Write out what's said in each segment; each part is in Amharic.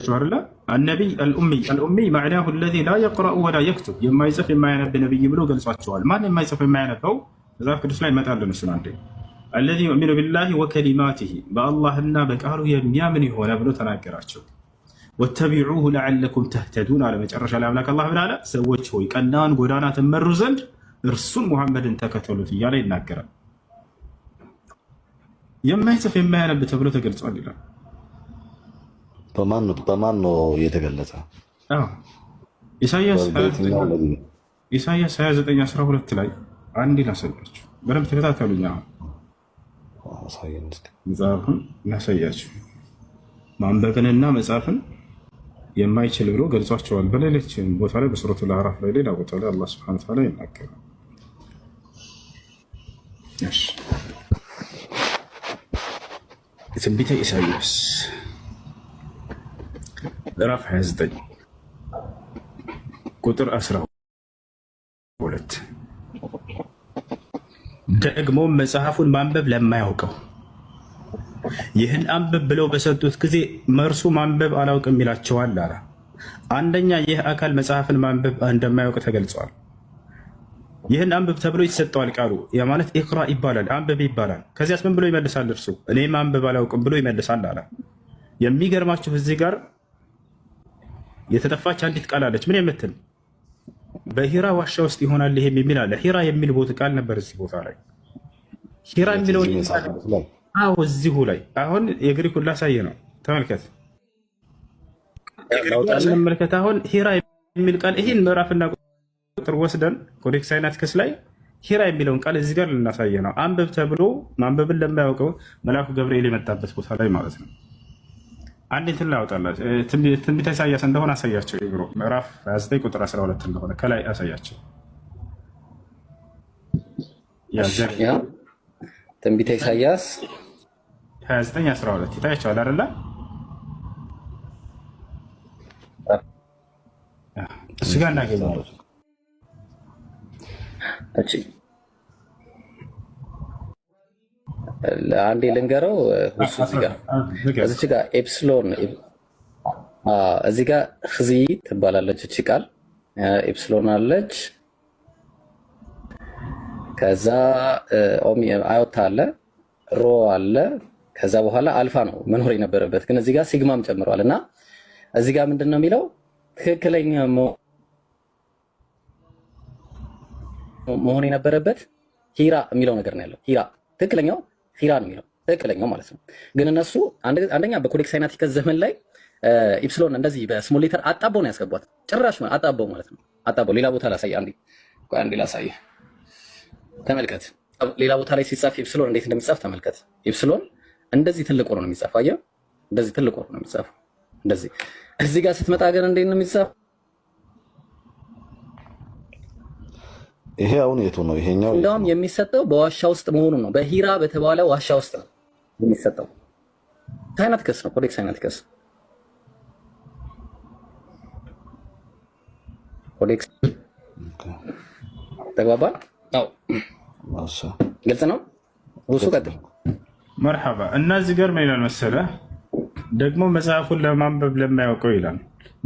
አይደለ? النبي الأمي معناه الذي لا يقرأ ولا يكتب የማይጽፍ የማያነብ ነብይ ብሎ ገልጿቸዋል። ማን የማይጽፍ የማያነበው መጽሐፍ ቅዱስ ላይ ይመጣልን እሱን አንዴ الذي يؤمن بالله وكلماته በአላህና በቃሉ የሚያምን የሆነ ብሎ ተናገራቸው። ወተቢዑሁ ለዓለኩም ተህተዱን አለ። መጨረሻ ላይ አምላክ አላህ ምን አለ? ሰዎች ሆይ ቀናን ጎዳና ትመሩ ዘንድ እርሱን ሙሐመድን ተከተሉት እያለ ይናገራል። የማይጽፍ የማያነብ ተብሎ ተገልጿል ይላል። በማን ነው የተገለጸ? ኢሳይያስ 29:12 ላይ አንድ ላሳያችሁ። በደንብ ተከታተሉኝ። መጽሐፍን ላሳያችሁ። ማንበብንና መጽሐፍን የማይችል ብሎ ገልጿቸዋል። በሌሎች ቦታ ላይ በሱረቱል አዕራፍ ላይ ሌላ ቦታ ላይ አላህ ሱብሓነሁ ወተዓላ ይናገራል። እሺ ትንቢተ ኢሳይያስ ምዕራፍ 29 ቁጥር 12 ደግሞ መጽሐፉን ማንበብ ለማያውቀው ይህን አንብብ ብለው በሰጡት ጊዜ መርሱ ማንበብ አላውቅም ይላቸዋል አለ። አንደኛ ይህ አካል መጽሐፍን ማንበብ እንደማያውቅ ተገልጿል። ይህን አንብብ ተብሎ ይሰጠዋል ቃሉ። ያ ማለት ኢቅራ ይባላል፣ አንብብ ይባላል። ከዚያስ ምን ብሎ ይመልሳል? እርሱ እኔ ማንበብ አላውቅም ብሎ ይመልሳል አለ። የሚገርማችሁ እዚህ ጋር የተጠፋች አንዲት ቃል አለች። ምን የምትል በሂራ ዋሻ ውስጥ ይሆናል ይሄም የሚል አለ። ሂራ የሚል ቦታ ቃል ነበር እዚህ ቦታ ላይ ሂራ የሚለው እዚሁ ላይ አሁን የግሪኩን ላሳየ ነው። ተመልከት፣ እንመልከት። አሁን ሂራ የሚል ቃል ይህን ምዕራፍና ቁጥር ወስደን ኮዴክስ ሳይናቲክስ ላይ ሂራ የሚለውን ቃል እዚህ ጋር ልናሳየ ነው። አንብብ ተብሎ ማንበብን ለማያውቀው መልአኩ ገብርኤል የመጣበት ቦታ ላይ ማለት ነው። አንድ እንትን ላውጣላችሁ። ትንቢተ ኢሳይያስ እንደሆነ አሳያቸው። ይብሮ ምዕራፍ 29 ቁጥር 12 እንደሆነ ከላይ አሳያቸው። ትንቢተ ኢሳይያስ 29:12 ይታያቸዋል አይደለ? እሱ ጋር እናገኘዋለን። እቺ አንዴ ልንገረው። እዚህ ጋር ኤፕሲሎን እዚህ ጋር ኽዚ ትባላለች እቺ ቃል ኤፕሲሎን አለች። ከዛ አዮታ አለ፣ ሮ አለ። ከዛ በኋላ አልፋ ነው መኖር የነበረበት፣ ግን እዚህ ጋር ሲግማም ጨምሯል። እና እዚህ ጋር ምንድን ነው የሚለው ትክክለኛ መሆን የነበረበት ሂራ የሚለው ነገር ነው ያለው። ሂራ ትክክለኛው ሂራ ነው የሚለው ትክክለኛው ማለት ነው። ግን እነሱ አንደኛ በኮዴክስ ሳይናቲከስ ዘመን ላይ ኢፕሲሎን እንደዚህ በስሞል ሌተር አጣበው ነው ያስገቧት። ጭራሽ አጣበው ማለት ነው። አጣበው ሌላ ቦታ ላሳይ፣ አንዴ ላሳይ። ተመልከት፣ ሌላ ቦታ ላይ ሲጻፍ ኢፕሲሎን እንዴት እንደሚጻፍ ተመልከት። ኢፕሲሎን እንደዚህ ትልቅ ሆኖ ነው የሚጻፈው። አየህ፣ እንደዚህ ትልቅ ሆኖ ነው የሚጻፈው። እንደዚህ እዚህ ጋር ስትመጣ ግን እንዴት ነው የሚጻፈው? ይሄ አሁን የቱ ነው? ይሄኛው እንደውም የሚሰጠው በዋሻ ውስጥ መሆኑ ነው። በሂራ በተባለ ዋሻ ውስጥ ነው የሚሰጠው። ሳይናቲከስ ነው፣ ኮዴክስ ሳይናቲከስ ኮዴክስ። ተግባባን? አዎ፣ ግልጽ ነው። ውሱ ቀጥል። መርሐባ። እና እዚህ ጋር ምን ይላል መሰለህ? ደግሞ መጽሐፉን ለማንበብ ለማያውቀው ይላል።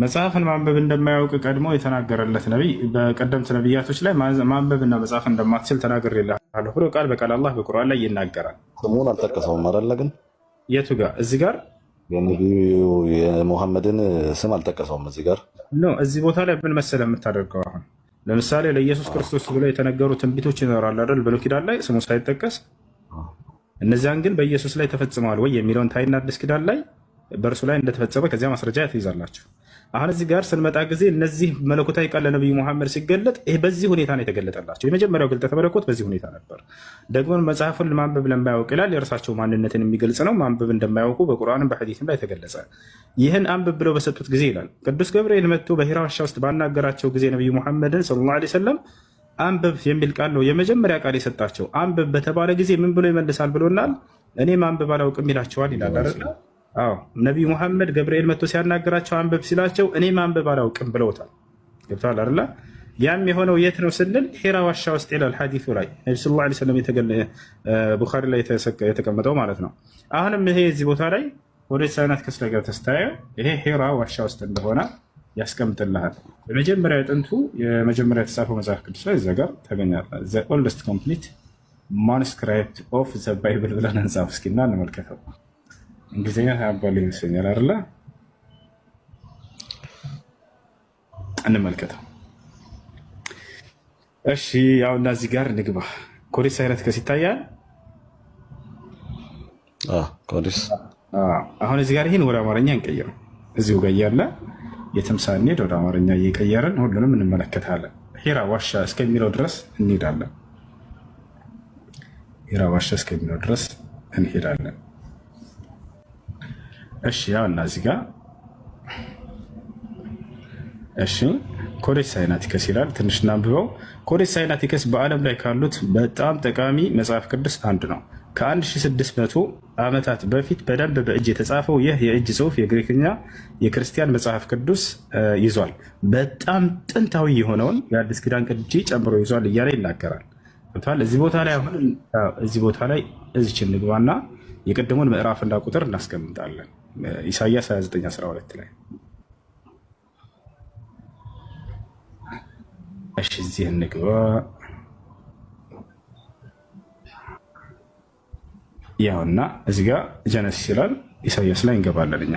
መጽሐፍን ማንበብ እንደማያውቅ ቀድሞ የተናገረለት ነቢይ በቀደምት ነቢያቶች ላይ ማንበብና መጽሐፍ እንደማትችል ተናግሬልሃለሁ ብሎ ቃል በቃል አላህ በቁርአን ላይ ይናገራል። ስሙን አልጠቀሰውም አይደለ? ግን የቱ ጋር? እዚህ ጋር የነቢዩ የሙሐመድን ስም አልጠቀሰውም። እዚህ ጋር እዚህ ቦታ ላይ ምን መሰለህ የምታደርገው? አሁን ለምሳሌ ለኢየሱስ ክርስቶስ ብሎ የተነገሩ ትንቢቶች ይኖራሉ አይደል? ብሉይ ኪዳን ላይ ስሙ ሳይጠቀስ፣ እነዚያን ግን በኢየሱስ ላይ ተፈጽመዋል ወይ የሚለውን ታይና አዲስ ኪዳን ላይ በእርሱ ላይ እንደተፈጸመ ከዚያ ማስረጃ ትይዛላችሁ። አሁን እዚህ ጋር ስንመጣ ጊዜ እነዚህ መለኮታዊ ቃል ለነቢዩ ሙሐመድ ሲገለጥ ይሄ በዚህ ሁኔታ ነው የተገለጠላቸው። የመጀመሪያው ግልጠተ መለኮት በዚህ ሁኔታ ነበር። ደግሞ መጽሐፉን ማንበብ ለማያውቅ ይላል። የእርሳቸው ማንነትን የሚገልጽ ነው። ማንበብ እንደማያውቁ በቁርአንም በሐዲስም ላይ ተገለጸ። ይህን አንብብ ብለው በሰጡት ጊዜ ይላል ቅዱስ ገብርኤል መጥቶ በሂራ ዋሻ ውስጥ ባናገራቸው ጊዜ ነቢዩ ሙሐመድን ሰለላሁ ዐለይሂ ወሰለም አንብብ የሚል ቃል ነው የመጀመሪያ ቃል የሰጣቸው። አንብብ በተባለ ጊዜ ምን ብሎ ይመልሳል ብሎናል? እኔ ማንበብ አላውቅም ይላቸዋል ይላል አይደል? አዎ ነቢዩ ሙሐመድ ገብርኤል መጥቶ ሲያናገራቸው አንብብ ሲላቸው እኔ ማንበብ አላውቅም ብለውታል። ገብቶሃል አይደል? ያም የሆነው የት ነው ስንል ሂራ ዋሻ ውስጥ ይላል ሐዲሱ ላይ ነብዩ ሰለላሁ ዐለይሂ ወሰለም ቡኻሪ ላይ የተቀመጠው ማለት ነው። አሁንም ይሄ እዚህ ቦታ ላይ ኮዴስ ሳይናቲከስ ላይ ገብተህ ስታየው ይሄ ሂራ ዋሻ ውስጥ እንደሆነ ያስቀምጥልሃል። በመጀመሪያ ጥንቱ የመጀመሪያ የተጻፈው መጽሐፍ ቅዱስ ላይ እዛ ጋር ታገኛለህ። ዘ ኦልደስት ኮምፕሊት ማኑስክራይፕት ኦፍ ዘ ባይብል ብለን እንጻፍ እስኪና እንመልከተው። እንግሊዝኛ ታባል ይመስለኛል አይደለ? እንመልከተው። እሺ ያው እና እዚህ ጋር ንግባ። ኮዴስ ሳይናቲከስ ይታያል። ኮዴስ አሁን እዚህ ጋር ይህን ወደ አማርኛ እንቀይረው። እዚሁ ጋር እያለ የትም ሳንሄድ ወደ አማርኛ እየቀየረን ሁሉንም እንመለከታለን። ሂራ ዋሻ እስከሚለው ድረስ እንሄዳለን። ሂራ ዋሻ እስከሚለው ድረስ እንሄዳለን። እሺ ያው እና እዚህ ጋር እሺ ኮዴስ ሳይናቲከስ ይላል። ትንሽ እናንብበው። ኮዴስ ሳይናቲከስ በዓለም ላይ ካሉት በጣም ጠቃሚ መጽሐፍ ቅዱስ አንዱ ነው። ከ1600 ዓመታት በፊት በደንብ በእጅ የተጻፈው ይህ የእጅ ጽሑፍ የግሪክኛ የክርስቲያን መጽሐፍ ቅዱስ ይዟል። በጣም ጥንታዊ የሆነውን የአዲስ ኪዳን ቅጂ ጨምሮ ይዟል እያለ ይናገራል። እዚህ ቦታ ላይ አሁን እዚህ ቦታ ላይ እዚች እንግባና የቀደሙን ምዕራፍና ቁጥር እናስቀምጣለን። ኢሳይያስ 29:12 ላይ እሺ፣ እዚህ እንግባ። ያውና እዚህ ጋር ጀነሲስ ይላል። ኢሳይያስ ላይ እንገባለን። እኛ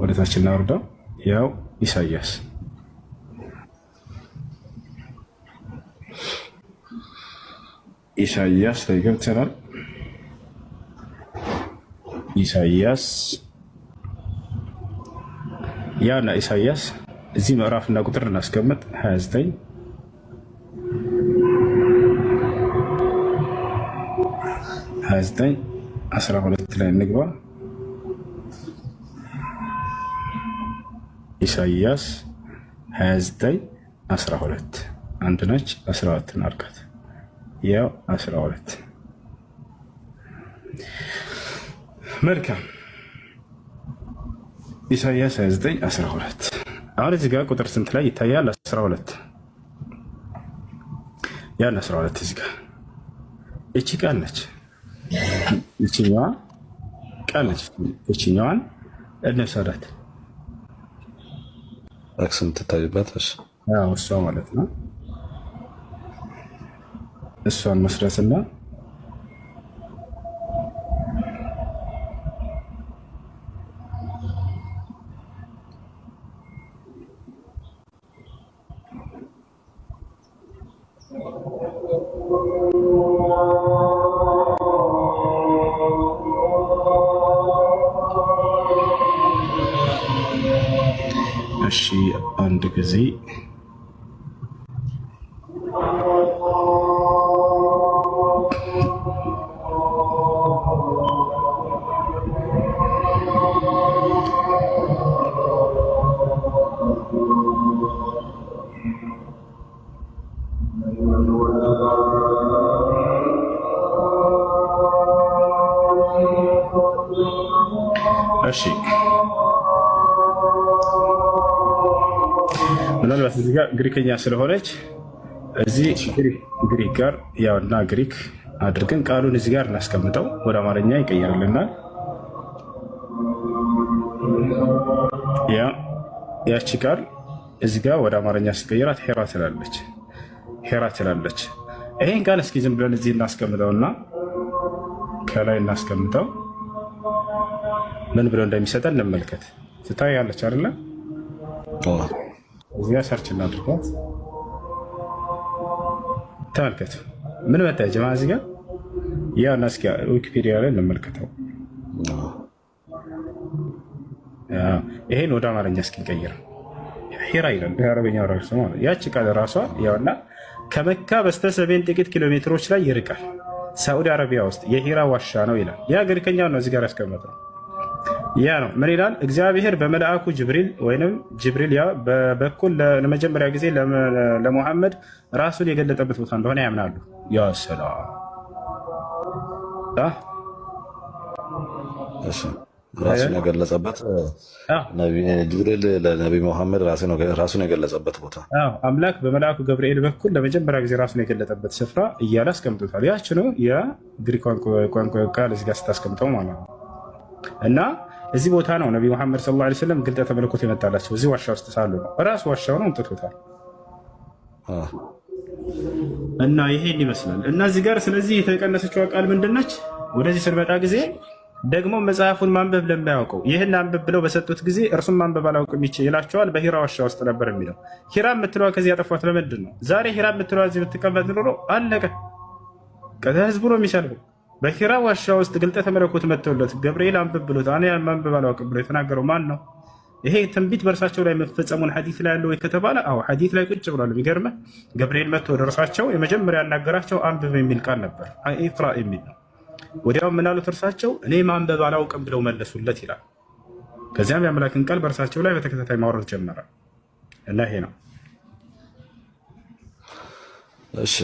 ወደታች እናወርደው። ያው ኢሳይያስ ላይ ገብተናል። ኢሳይያስ ያውና ኢሳይያስ እዚህ ምዕራፍና ቁጥር እናስቀምጥ 29:12 ላይ እንግባ። ኢሳይያስ 29:12 አንድ ነች። 12 አርጋት። ያው 12 መልካም። ኢሳይያስ 29:12 አሁን እዚህ ጋር ቁጥር ስንት ላይ ይታያል? 12 ያን 12 እዚህ ጋር እቺ ቃል ነች። እቺኛዋ ቃል ነች። እቺኛዋን እንውሰዳት። አክሰንት ትታይበት። አዎ እሷ ማለት ነው። እሷን መስረትና እሺ አንድ ጊዜ እሺ ምናልባት እዚህ ጋር ግሪክኛ ስለሆነች እዚህ ግሪክ ጋር ያውና ግሪክ አድርገን ቃሉን እዚህ ጋር እናስቀምጠው። ወደ አማርኛ ይቀየርልናል። ያቺ ቃል እዚህ ጋር ወደ አማርኛ ስትቀይራት ሄራ ትላለች። ይሄን ቃል እስኪ ዝም ብለን እዚህ እናስቀምጠውና ከላይ እናስቀምጠው። ምን ብሎ እንደሚሰጠን እንመልከት። ትታያለች አይደለ? እዚያ ሰርች እናድርጋት። ተመልከቱ። ምን መጣ ጀማ እዚህ ጋር ያና እስኪ ዊኪፒዲያ ላይ እንመልከተው። ይሄን ወደ አማርኛ እስኪ እንቀይር። ሂራ ይላል በአረበኛው ራሱ ማለት ያቺ ቃል ራሷ ያውና ከመካ በስተሰሜን ጥቂት ኪሎ ሜትሮች ላይ ይርቃል። ሳዑዲ አረቢያ ውስጥ የሂራ ዋሻ ነው ይላል። ያ ግሪከኛው ነው እዚህ ጋር ያስቀመጠው። ያ ነው ምን ይላል? እግዚአብሔር በመልአኩ ጅብሪል ወይንም ጅብሪል ያ በበኩል ለመጀመሪያ ጊዜ ለሙሐመድ ራሱን የገለጠበት ቦታ እንደሆነ ያምናሉ። ያ ሰላም ራሱን የገለጸበት ጅብሪል ለነቢ ሙሐመድ ራሱን የገለጸበት ቦታ አምላክ በመልአኩ ገብርኤል በኩል ለመጀመሪያ ጊዜ ራሱን የገለጠበት ስፍራ እያለ አስቀምጦታል። ያች ነው የግሪክ ቋንቋ ቃል እዚህ ጋር ስታስቀምጠው ማለት ነው። እና እዚህ ቦታ ነው ነቢ መሐመድ ሰለላሁ ዐለይሂ ወሰለም ግልጠተ መለኮት የመጣላቸው እዚህ ዋሻ ውስጥ ሳሉ ነው። ራሱ ዋሻው ነው እንጥቶታል። እና ይሄን ይመስላል። እና እዚህ ጋር ስለዚህ የተቀነሰችው ቃል ምንድነች? ወደዚህ ስንመጣ ጊዜ ደግሞ መጽሐፉን ማንበብ ለማያውቀው ይህን አንብብ ብለው በሰጡት ጊዜ እርሱም ማንበብ አላውቅም ይላቸዋል። በሂራ ዋሻ ውስጥ ነበር የሚለው። ሂራ የምትለዋ ከዚህ ያጠፏት ለምንድን ነው? ዛሬ ሂራ የምትለዋ እዚህ ብትቀመጥ ኖሮ አለቀ። ህዝቡ ነው የሚሰልበው። በሂራ ዋሻ ውስጥ ግልጠተ መለኮት መጥተውለት ገብርኤል አንብብ ብሎት እኔ ማንበብ አላውቅም ብሎ የተናገረው ማን ነው? ይሄ ትንቢት በእርሳቸው ላይ መፈጸሙን ሐዲስ ላይ ያለው ወይ ከተባለ አዎ ሐዲስ ላይ ቁጭ ብሏል። የሚገርምህ ገብርኤል መጥቶ ደርሳቸው የመጀመሪያ ያናገራቸው አንብብ የሚል ቃል ነበር፣ ኢቅራ የሚል ነው። ወዲያው ምን አሉት እርሳቸው? እኔ ማንበብ አላውቅም ብለው መለሱለት ይላል። ከዚያም የአምላክን ቃል በእርሳቸው ላይ በተከታታይ ማውረድ ጀመረ እና ይሄ ነው። እሺ